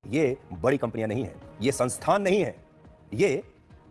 ये बड़ी कंपनियां नहीं हैं, ये संस्थान नहीं है, ये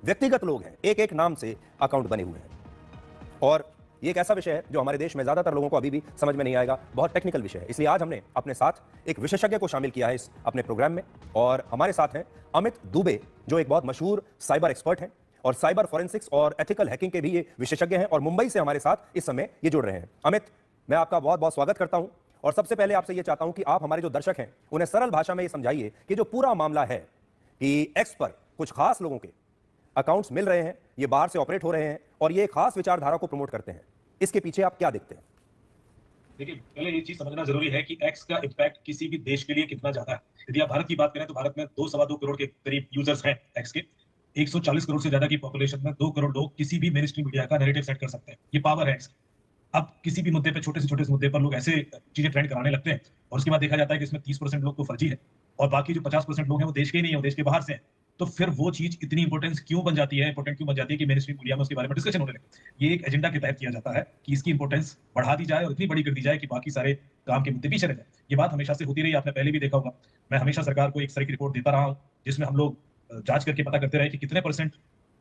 व्यक्तिगत लोग हैं, एक एक नाम से अकाउंट बने हुए हैं। और ये एक ऐसा विषय है जो हमारे देश में ज्यादातर लोगों को अभी भी समझ में नहीं आएगा, बहुत टेक्निकल विषय है। इसलिए आज हमने अपने साथ एक विशेषज्ञ को शामिल किया है इस अपने प्रोग्राम में, और हमारे साथ हैं अमित दुबे, जो एक बहुत मशहूर साइबर एक्सपर्ट हैं और साइबर फॉरेंसिक्स और एथिकल हैकिंग के भी ये विशेषज्ञ हैं, और मुंबई से हमारे साथ इस समय ये जुड़ रहे हैं। अमित, मैं आपका बहुत बहुत स्वागत करता हूं, और सबसे पहले आपसे ये चाहता हूं कि आप हमारे जो दर्शक हैं उन्हें सरल भाषा में ये समझाइए कि जो पूरा मामला है कि एक्स पर कुछ खास लोगों के अकाउंट्स मिल रहे हैं, ये बाहर से ऑपरेट हो रहे हैं और ये खास विचारधारा को प्रमोट करते हैं, इसके पीछे आप क्या देखते हैं? देखिए, पहले ये चीज समझना जरूरी है कि एक्स का इम्पैक्ट किसी भी देश के लिए कितना ज्यादा है। यदि आप भारत की बात करें तो भारत में 2 सवा 2 करोड़ के करीब यूजर्स हैं एक्स के। 140 करोड़ से ज्यादा की पॉपुलेशन में 2 करोड़ लोग किसी भी मेन स्ट्रीम मीडिया का नैरेटिव सेट कर सकते हैं। ये पावर है एक्स की। अब किसी भी मुद्दे पे, छोटे से मुद्दे पर लोग ऐसे चीजें ट्रेंड कराने लगते हैं, और उसके बाद देखा जाता है कि इसमें 30% लोग तो फर्जी है, और बाकी जो 50% लोग हैं वो देश के ही नहीं है, वो देश के बाहर से हैं। तो फिर वो चीज इतनी इंपोर्टेंट क्यों बन जाती है कि मेन स्ट्रीम मीडिया में उसके बारे में डिस्कशन होने लगे। ये एक एजेंडा के तहत किया जाता है कि इसकी इंपोर्टेंस बढ़ा दी जाए और इतनी बड़ी कर दी जाए कि बाकी सारे काम के मुद्दे पीछे रह जाए। ये बात हमेशा से होती रही, आपने पहले भी देखा होगा। मैं हमेशा सरकार को एक तरह की रिपोर्ट देता रहा हूँ, जिसमें हम लोग जांच करके पता करते रहे कि कितने परसेंट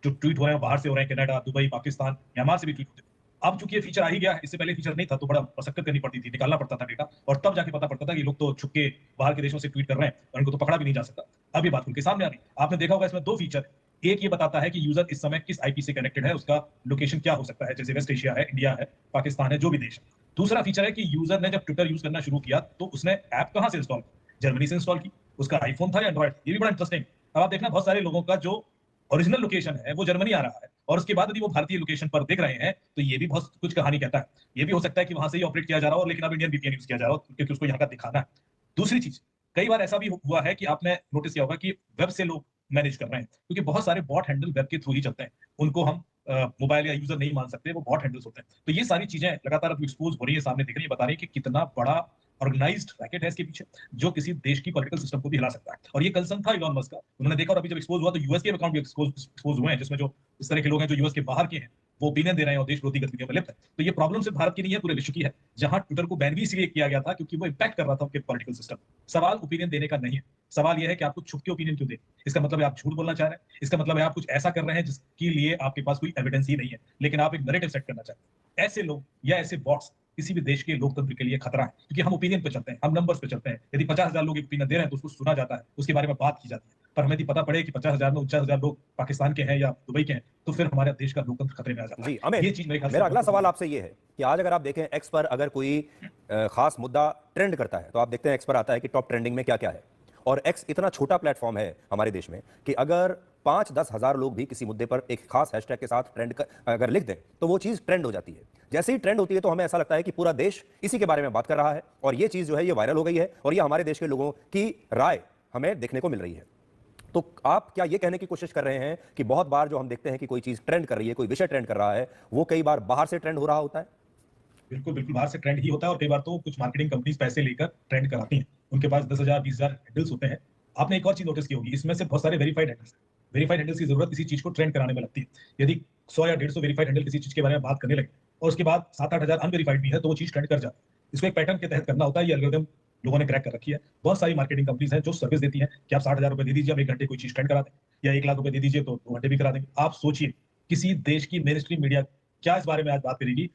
जो ट्वीट हो रहे हैं बाहर से हो रहे हैं, कनाडा, दुबई, पाकिस्तान, म्यांमार से भी ट्वीट होते हैं। अब चूंकि ये फीचर आ ही गया है, इससे पहले फीचर नहीं था, तो बड़ा मशक्कत करनी पड़ती थी, निकालना पड़ता था डेटा, और तब जाके पता पड़ता था कि लोग तो छुप के बाहर के देशों से ट्वीट कर रहे हैं और इनको तो पकड़ा भी नहीं जा सकता। अब ये बात खुल के सामने आ रही है। आपने देखा होगा इसमें 2 फीचर है। एक ये बताता है कि यूजर इस समय किस आईपी से कनेक्टेड है, उसका लोकेशन क्या हो सकता है, जैसे वेस्ट एशिया है, इंडिया है, पाकिस्तान है, जो भी देश है। दूसरा फीचर है कि यूजर ने जब ट्विटर यूज करना शुरू किया तो उसने ऐप कहां से इंस्टॉल की, जर्मनी से इंस्टॉल की, उसका आईफोन था या एंड्रॉइड। ये भी बड़ा इंटरेस्टिंग। अब आप देखना, बहुत सारे लोगों का जो ओरिजिनल लोकेशन है वो जर्मनी आ रहा है, और उसके बाद यदि वो भारतीय लोकेशन पर देख रहे हैं तो ये भी बहुत कुछ कहानी कहता है। ये भी हो सकता है कि वहां से ही ऑपरेट किया जा रहा हो, लेकिन अब इंडियन वीपीएन यूज किया जा रहा हो, क्योंकि उसको यहाँ का दिखाना है। दूसरी चीज, कई बार ऐसा भी हुआ है कि आपने नोटिस किया होगा कि वेब से लोग मैनेज कर रहे हैं, क्योंकि बहुत सारे बॉट हैंडल वेब के थ्रू ही चलते हैं। उनको हम मोबाइल या यूजर नहीं मान सकते, वो बॉट हैंडल्स होते हैं। तो ये सारी चीजें लगातार अब एक्सपोज हो रही है, सामने दिख रही है, बता रही है कि कितना बड़ा ऑर्गेनाइज्ड रैकेट है इसके पीछे, जो किसी देश की पॉलिटिकल सिस्टम को भी हिला सकता है। और ये कंसर्न था इलॉन मस्क का, उन्होंने देखा, और अभी जब एक्सपोज हुआ तो यूएस के अकाउंट भी एक्सपोज हुए हैं, जिसमें जो इस तरह के लोग हैं जो यूएस के बाहर के हैं, वो ओपिनियन दे रहे हैं और देश विरोधी गतिविधियों में लिप्त है। तो ये प्रॉब्लम सिर्फ भारत की नहीं है, पूरे विश्व की है, जहां ट्विटर को बैन भी इसलिए किया गया था क्योंकि वो इम्पैक्ट कर रहा था उनके पॉलिटिकल सिस्टम। सवाल ओपिनियन देने का नहीं है, सवाल यह है कि आपको छुप के ओपिनियन क्यों दे। इसका मतलब है आप झूठ बोलना चाह रहे हैं, इसका मतलब है आप कुछ ऐसा कर रहे हैं जिसके लिए आपके पास कोई एविडेंस ही नहीं है, लेकिन आप एक नैरेटिव सेट करना चाहते हैं। ऐसे लोग या ऐसे बॉट्स किसी भी देश के लोकतंत्र के लिए खतरा है, क्योंकि हम ओपिनियन पे चलते हैं, हम नंबर्स पे चलते हैं। यदि 50,000 लोग एक ओपिनियन दे रहे हैं तो उसको सुना जाता है, उसके बारे में बात की जाती है। पर हमें यदि पता पड़े कि 50,000 में 49,000 लोग पाकिस्तान के हैं या दुबई के हैं, तो फिर हमारे देश का लोकतंत्र खतरे में आ जाता जी है। अमित, ये चीज मेरे ख्याल से मेरा अगला बहुत सवाल जरूरी आपसे ये है कि आज अगर आप देखें एक्स पर अगर कोई खास मुद्दा ट्रेंड करता है, तो आप देखते हैं एक्स पर आता है कि टॉप ट्रेंडिंग में क्या क्या है। और एक्स इतना छोटा प्लेटफॉर्म है हमारे देश में कि अगर 5-10 हजार लोग भी किसी मुद्दे पर एक खास हैशटैग के साथ अगर लिख दें तो वो चीज ट्रेंड हो जाती है। जैसे ही ट्रेंड होती है तो हमें ऐसा लगता है कि पूरा देश इसी के बारे में बात कर रहा है, और ये चीज जो है ये वायरल हो गई है, और ये हमारे देश के लोगों की राय हमें देखने को मिल रही है। तो आप क्या ये कहने की कोशिश कर रहे हैं कि बहुत बार जो हम देखते हैं कि कोई चीज ट्रेंड कर रही है, कोई विषय ट्रेंड कर रहा है, वो कई बार बाहर से ट्रेंड हो रहा होता है? बिल्कुल, बिल्कुल, बाहर से ट्रेंड ही होता है, और कई बार तो कुछ मार्केटिंग कंपनीज पैसे लेकर ट्रेंड कराती हैं। उनके पास 10,000 20,000 हैंडल्स होते हैं। आपने एक और चीज नोटिस की होगी, इसमें से बहुत सारे वेरीफाइड हैंडल्स हैं। वेरीफाइड हैंडल्स की जरूरत किसी चीज को ट्रेंड कराने में लगती है। यदि 100 या 150 वेरीफाइड हैंडल किसी चीज के बारे में बात करने लगे और उसके बाद 7-8 हजार अनवेरीफाइड भी है, तो वो चीज ट्रेंड कर जाती है। इसको एक पैटर्न के तहत करना होता है, ये एल्गोरिथम लोगों ने क्रैक कर रखी है। बहुत सारी मार्केटिंग कंपनीज हैं जो सर्विस देती हैं कि आप 60,000 रुपए दे दीजिए, आप 1 घंटे कोई चीज ट्रेंड करा दें, या 1 लाख रुपए दे दीजिए तो 2 घंटे भी करा देंगे। आप सोचिए, किसी देश की मेन स्ट्रीम मीडिया क्या इस बारे में आज बात करेगी